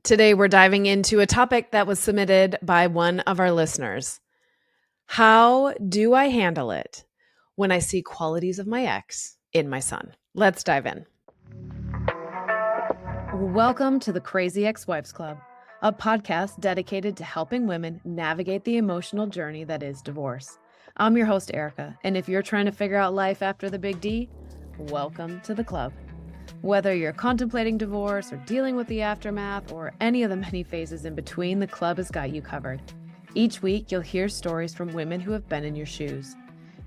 Today, we're diving into a topic that was submitted by one of our listeners. How do I handle it when I see qualities of my ex in my son? Let's dive in. Welcome to the Crazy Ex-Wives Club, a podcast dedicated to helping women navigate the emotional journey that is divorce. I'm your host, Erica, and if you're trying to figure out life after the big D, welcome to the club. Whether you're contemplating divorce or dealing with the aftermath or any of the many phases in between, the club has got you covered. Each week, you'll hear stories from women who have been in your shoes.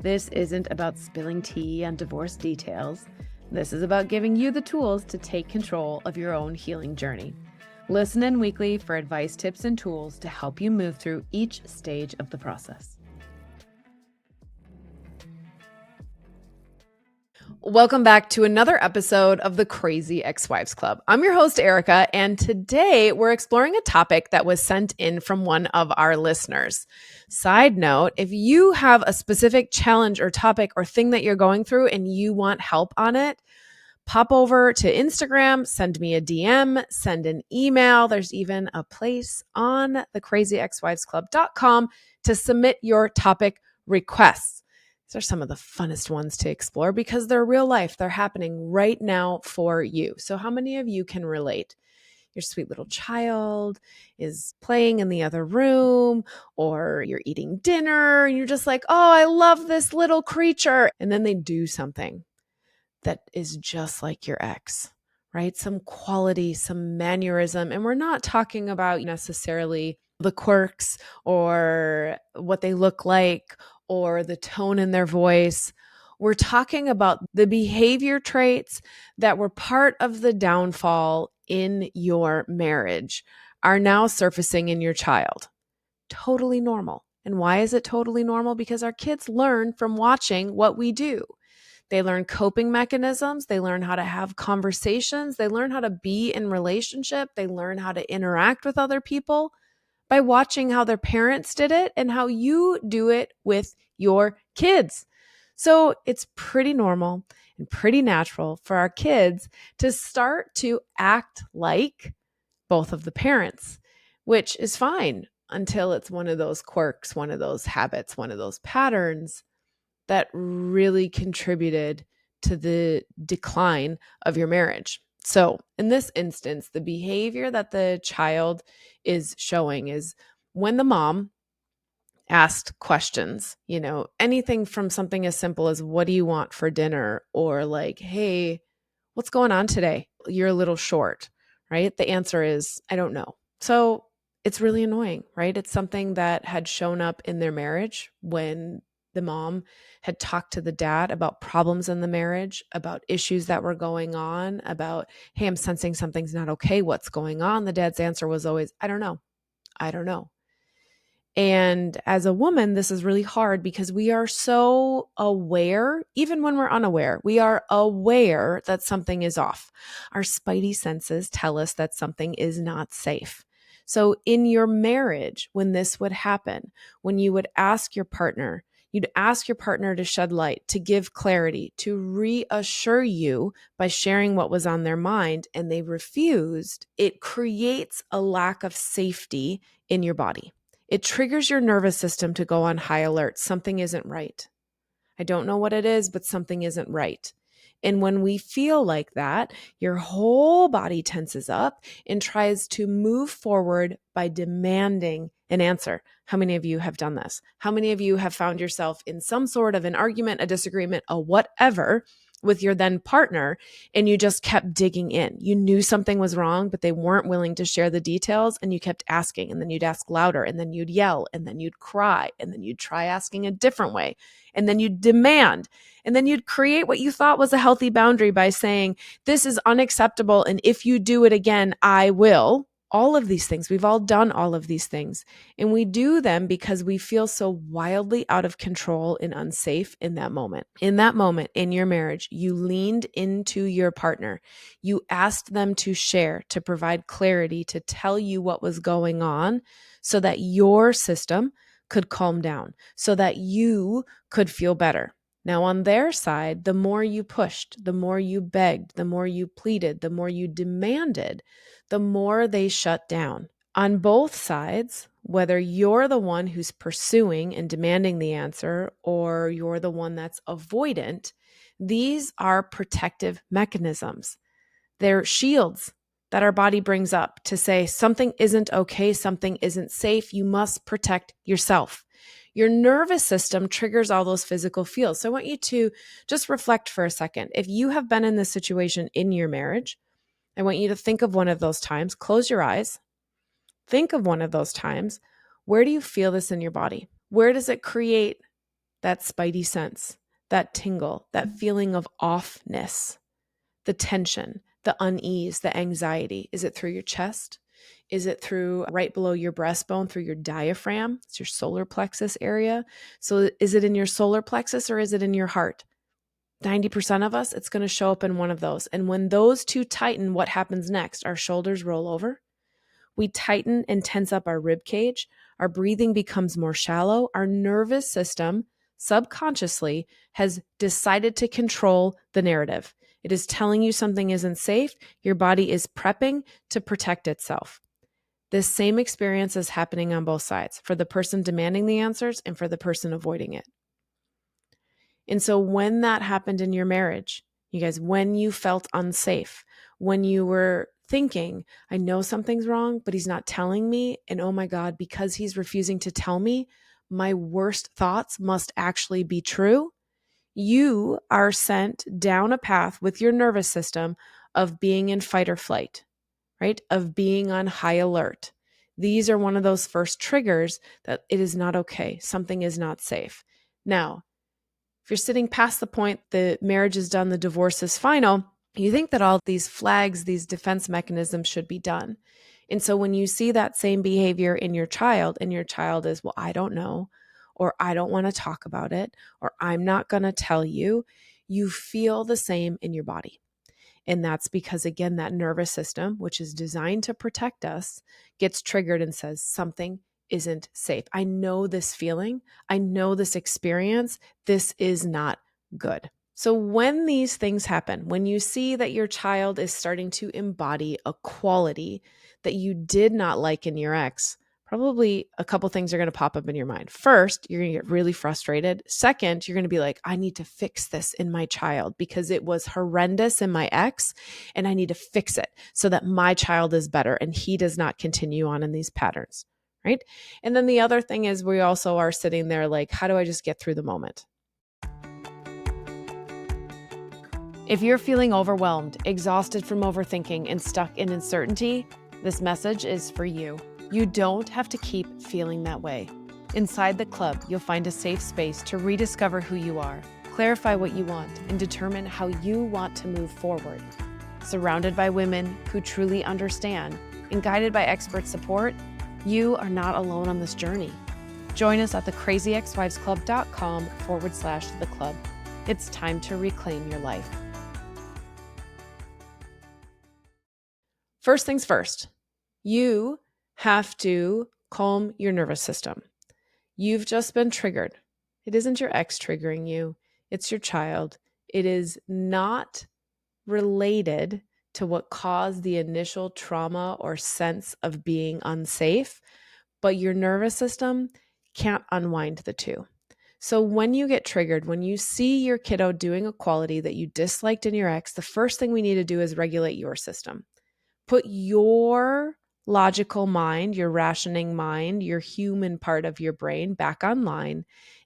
This isn't about spilling tea on divorce details. This is about giving you the tools to take control of your own healing journey. Listen in weekly for advice, tips, and tools to help you move through each stage of the process. Welcome back to another episode of the Crazy Ex-Wives Club. I'm your host, Erica, and today we're exploring a topic that was sent in from one of our listeners. Side note, if you have a specific challenge or topic or thing that you're going through and you want help on it, pop over to Instagram, send me a DM, send an email. There's even a place on the crazyexwivesclub.com to submit your topic requests. These are some of the funnest ones to explore because they're real life. They're happening right now for you. So how many of you can relate? Your sweet little child is playing in the other room, or you're eating dinner and you're just like, oh, I love this little creature. And then they do something that is just like your ex, right? Some quality, some mannerism. And we're not talking about necessarily the quirks or what they look like or the tone in their voice. We're talking about the behavior traits that were part of the downfall in your marriage are now surfacing in your child. Totally normal. And why is it totally normal? Because our kids learn from watching what we do. They learn coping mechanisms. They learn how to have conversations. They learn how to be in relationship. They learn how to interact with other people by watching how their parents did it and how you do it with your kids. So it's pretty normal and pretty natural for our kids to start to act like both of the parents, which is fine until it's one of those quirks, one of those habits, one of those patterns that really contributed to the decline of your marriage. So in this instance, the behavior that the child is showing is when the mom asked questions, anything from something as simple as, what do you want for dinner? Or like, hey, what's going on today? You're a little short, right? The answer is, I don't know. So it's really annoying, right? It's something that had shown up in their marriage when the mom had talked to the dad about problems in the marriage, about issues that were going on, about, hey, I'm sensing something's not okay. What's going on? The dad's answer was always, I don't know. I don't know. And as a woman, this is really hard because we are so aware, even when we're unaware, we are aware that something is off. Our spidey senses tell us that something is not safe. So in your marriage, when this would happen, when you would ask your partner, you'd ask your partner to shed light, to give clarity, to reassure you by sharing what was on their mind, and they refused, it creates a lack of safety in your body. It triggers your nervous system to go on high alert. Something isn't right. I don't know what it is, but something isn't right. And when we feel like that, your whole body tenses up and tries to move forward by demanding an answer. How many of you have done this? How many of you have found yourself in some sort of an argument, a disagreement, a whatever with your then partner, and you just kept digging in? You knew something was wrong, but they weren't willing to share the details, and you kept asking, and then you'd ask louder, and then you'd yell, and then you'd cry, and then you'd try asking a different way, and then you'd demand, and then you'd create what you thought was a healthy boundary by saying, this is unacceptable, and if you do it again, I will. All of these things. We've all done all of these things. And we do them because we feel so wildly out of control and unsafe in that moment. In that moment in your marriage, you leaned into your partner. You asked them to share, to provide clarity, to tell you what was going on so that your system could calm down, so that you could feel better. Now, on their side, the more you pushed, the more you begged, the more you pleaded, the more you demanded, the more they shut down. On both sides, whether you're the one who's pursuing and demanding the answer or you're the one that's avoidant, these are protective mechanisms. They're shields that our body brings up to say something isn't okay, something isn't safe, you must protect yourself. Your nervous system triggers all those physical feels. So I want you to just reflect for a second. If you have been in this situation in your marriage, I want you to think of one of those times. Close your eyes. Think of one of those times. Where do you feel this in your body? Where does it create that spidey sense, that tingle, that feeling of offness, the tension, the unease, the anxiety? Is it through your chest? Is it through right below your breastbone, through your diaphragm? It's your solar plexus area. So is it in your solar plexus or is it in your heart? 90% of us, it's going to show up in one of those. And when those two tighten, what happens next? Our shoulders roll over. We tighten and tense up our rib cage. Our breathing becomes more shallow. Our nervous system subconsciously has decided to control the narrative. It is telling you something isn't safe. Your body is prepping to protect itself. This same experience is happening on both sides, for the person demanding the answers and for the person avoiding it. And so when that happened in your marriage, you guys, when you felt unsafe, when you were thinking, I know something's wrong, but he's not telling me. And oh my God, because he's refusing to tell me, my worst thoughts must actually be true. You are sent down a path with your nervous system of being in fight or flight, right? Of being on high alert. These are one of those first triggers that it is not okay. Something is not safe. Now, if you're sitting past the point the marriage is done, the divorce is final, you think that all these flags, these defense mechanisms should be done. And so when you see that same behavior in your child and your child is, well, I don't know, or I don't want to talk about it, or I'm not going to tell you, you feel the same in your body. And that's because, again, that nervous system, which is designed to protect us, gets triggered and says something isn't safe. I know this feeling. I know this experience. This is not good. So when these things happen, when you see that your child is starting to embody a quality that you did not like in your ex, probably a couple things are going to pop up in your mind. First, you're going to get really frustrated. Second, you're going to be like, I need to fix this in my child because it was horrendous in my ex, and I need to fix it so that my child is better and he does not continue on in these patterns, right? And then the other thing is we also are sitting there like, how do I just get through the moment? If you're feeling overwhelmed, exhausted from overthinking, and stuck in uncertainty, this message is for you. You don't have to keep feeling that way. Inside the club, you'll find a safe space to rediscover who you are, clarify what you want, and determine how you want to move forward. Surrounded by women who truly understand and guided by expert support, you are not alone on this journey. Join us at thecrazyexwivesclub.com/the club. It's time to reclaim your life. First things first, you have to calm your nervous system. You've just been triggered. It isn't your ex triggering you. It's your child. It is not related to what caused the initial trauma or sense of being unsafe, but your nervous system can't unwind the two. So when you get triggered, when you see your kiddo doing a quality that you disliked in your ex, the first thing we need to do is regulate your system. Put your logical mind, your rationing mind, your human part of your brain back online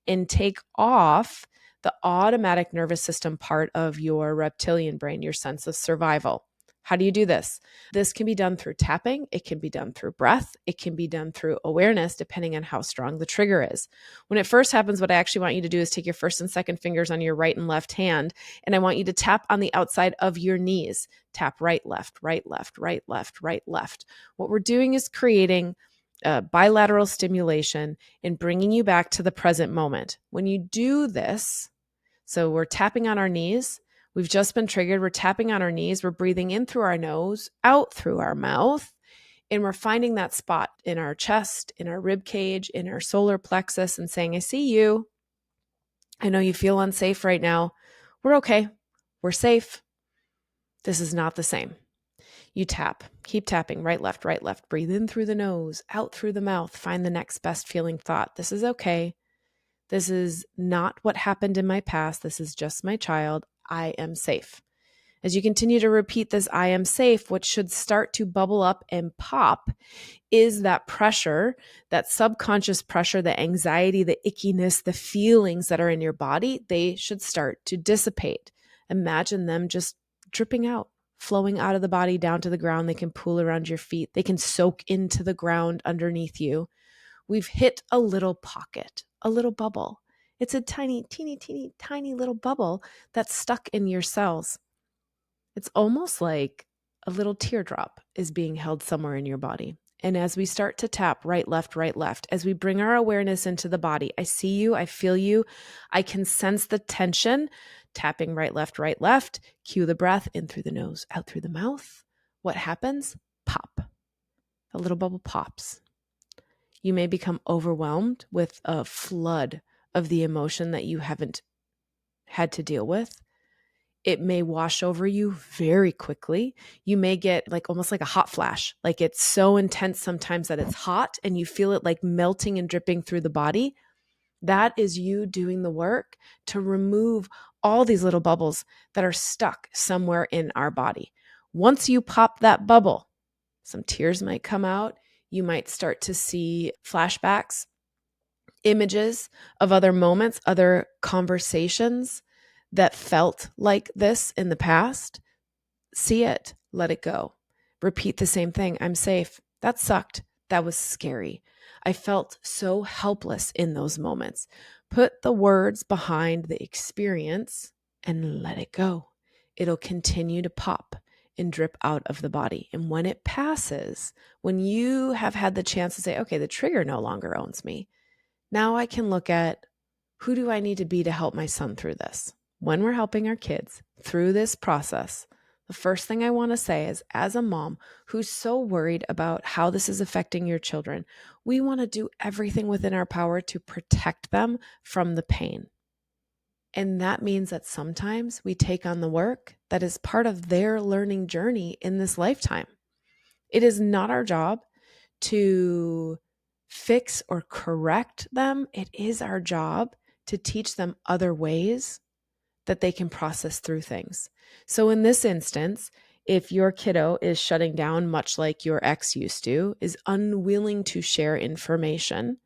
and take off the automatic nervous system part of your reptilian brain, your sense of survival. How do you do this? This can be done through tapping. It can be done through breath. It can be done through awareness, depending on how strong the trigger is. When it first happens, what I actually want you to do is take your first and second fingers on your right and left hand, and I want you to tap on the outside of your knees. Tap right, left, right, left, right, left, right, left. What we're doing is creating bilateral stimulation and bringing you back to the present moment. When you do this, so we're tapping on our knees. We've just been triggered. We're tapping on our knees. We're breathing in through our nose, out through our mouth, and we're finding that spot in our chest, in our rib cage, in our solar plexus, and saying, I see you. I know you feel unsafe right now. We're okay. We're safe. This is not the same. You tap, keep tapping, right, left. Breathe in through the nose, out through the mouth. Find the next best feeling thought. This is okay. This is not what happened in my past. This is just my child. I am safe. As you continue to repeat this, I am safe, what should start to bubble up and pop is that pressure, that subconscious pressure, the anxiety, the ickiness, the feelings that are in your body, they should start to dissipate. Imagine them just dripping out, flowing out of the body down to the ground. They can pool around your feet. They can soak into the ground underneath you. We've hit a little pocket, a little bubble. It's a tiny, teeny, teeny, tiny little bubble that's stuck in your cells. It's almost like a little teardrop is being held somewhere in your body. And as we start to tap right, left, as we bring our awareness into the body, I see you, I feel you, I can sense the tension, tapping right, left, cue the breath in through the nose, out through the mouth. What happens? Pop. A little bubble pops. You may become overwhelmed with a flood of the emotion that you haven't had to deal with. It may wash over you very quickly. You may get like almost like a hot flash. Like it's so intense sometimes that it's hot and you feel it like melting and dripping through the body. That is you doing the work to remove all these little bubbles that are stuck somewhere in our body. Once you pop that bubble, some tears might come out. You might start to see flashbacks, images of other moments, other conversations that felt like this in the past. See it, let it go. Repeat the same thing. I'm safe. That sucked. That was scary. I felt so helpless in those moments. Put the words behind the experience and let it go. It'll continue to pop and drip out of the body. And when it passes, when you have had the chance to say, okay, the trigger no longer owns me, now I can look at who do I need to be to help my son through this? When we're helping our kids through this process, the first thing I want to say is, as a mom who's so worried about how this is affecting your children, we want to do everything within our power to protect them from the pain. And that means that sometimes we take on the work that is part of their learning journey in this lifetime. It is not our job to fix or correct them. It is our job to teach them other ways that they can process through things. So in this instance, if your kiddo is shutting down much like your ex used to, is unwilling to share information,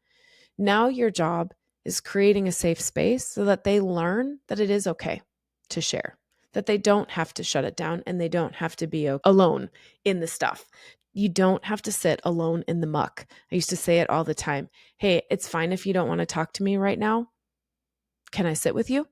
now your job is creating a safe space so that they learn that it is okay to share, that they don't have to shut it down and they don't have to be alone in the stuff. You don't have to sit alone in the muck. I used to say it all the time. Hey, it's fine if you don't want to talk to me right now. Can I sit with you?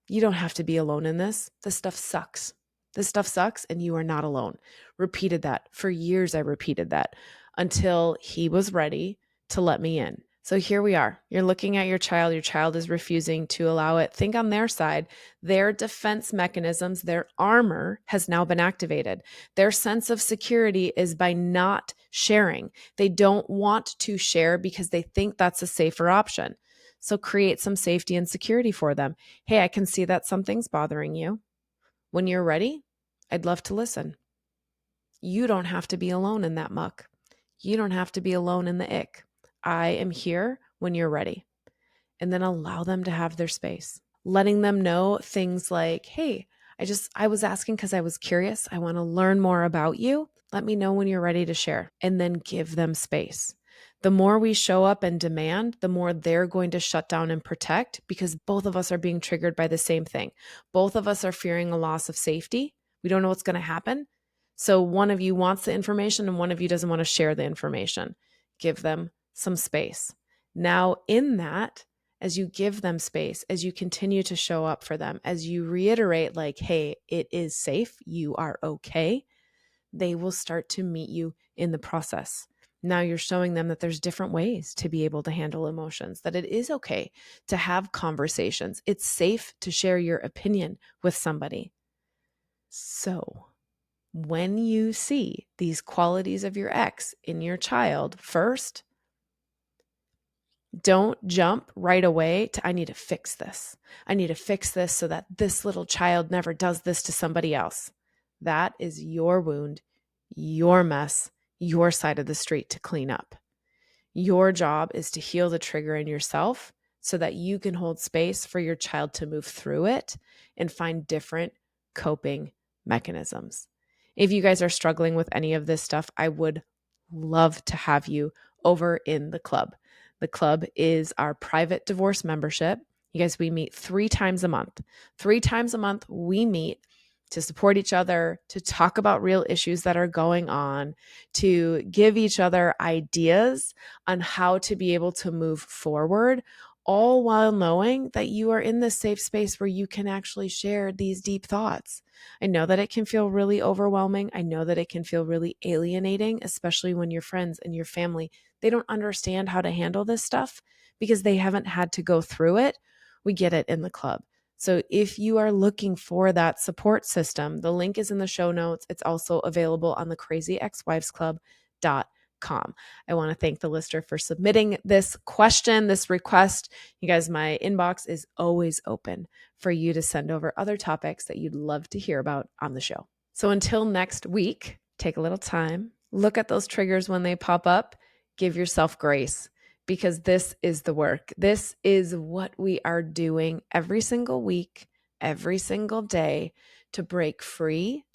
You don't have to be alone in this. This stuff sucks. This stuff sucks and you are not alone. Repeated that. For years I repeated that until he was ready to let me in. So here we are. You're looking at your child. Your child is refusing to allow it. Think on their side. Their defense mechanisms, their armor has now been activated. Their sense of security is by not sharing. They don't want to share because they think that's a safer option. So create some safety and security for them. Hey, I can see that something's bothering you. When you're ready, I'd love to listen. You don't have to be alone in that muck. You don't have to be alone in the ick. I am here when you're ready. And then allow them to have their space. Letting them know things like, hey, I was asking because I was curious. I want to learn more about you. Let me know when you're ready to share. And then give them space. The more we show up and demand, the more they're going to shut down and protect, because both of us are being triggered by the same thing. Both of us are fearing a loss of safety. We don't know what's going to happen. So one of you wants the information and one of you doesn't want to share the information. Give them some space. Now in that, as you give them space, as you continue to show up for them, as you reiterate like, hey, it is safe, you are okay, they will start to meet you in the process. Now you're showing them that there's different ways to be able to handle emotions, that it is okay to have conversations. It's safe to share your opinion with somebody. So when you see these qualities of your ex in your child, first, Don't jump right away to, I need to fix this. I need to fix this so that this little child never does this to somebody else. That is your wound, your mess, your side of the street to clean up. Your job is to heal the trigger in yourself so that you can hold space for your child to move through it and find different coping mechanisms. If you guys are struggling with any of this stuff, I would love to have you over in the club. The club is our private divorce membership. You guys, we meet 3 times a month. 3 times a month, we meet to support each other, to talk about real issues that are going on, to give each other ideas on how to be able to move forward, all while knowing that you are in this safe space where you can actually share these deep thoughts. I know that it can feel really overwhelming. I know that it can feel really alienating, especially when your friends and your family, they don't understand how to handle this stuff because they haven't had to go through it. We get it in the club. So if you are looking for that support system, the link is in the show notes. It's also available on the crazyexwivesclub.com. I want to thank the listener for submitting this question, this request. You guys, my inbox is always open for you to send over other topics that you'd love to hear about on the show. So until next week, take a little time, look at those triggers when they pop up, give yourself grace. Because this is the work. This is what we are doing every single week, every single day to break free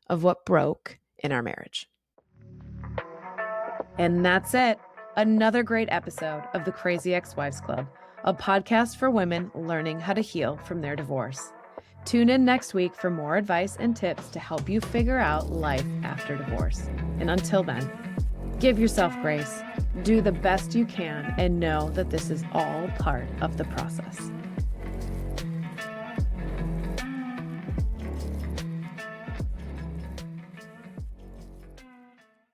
of what broke in our marriage. And that's it. Another great episode of the Crazy Ex-Wives Club, a podcast for women learning how to heal from their divorce. Tune in next week for more advice and tips to help you figure out life after divorce. And until then, give yourself grace, do the best you can, and know that this is all part of the process.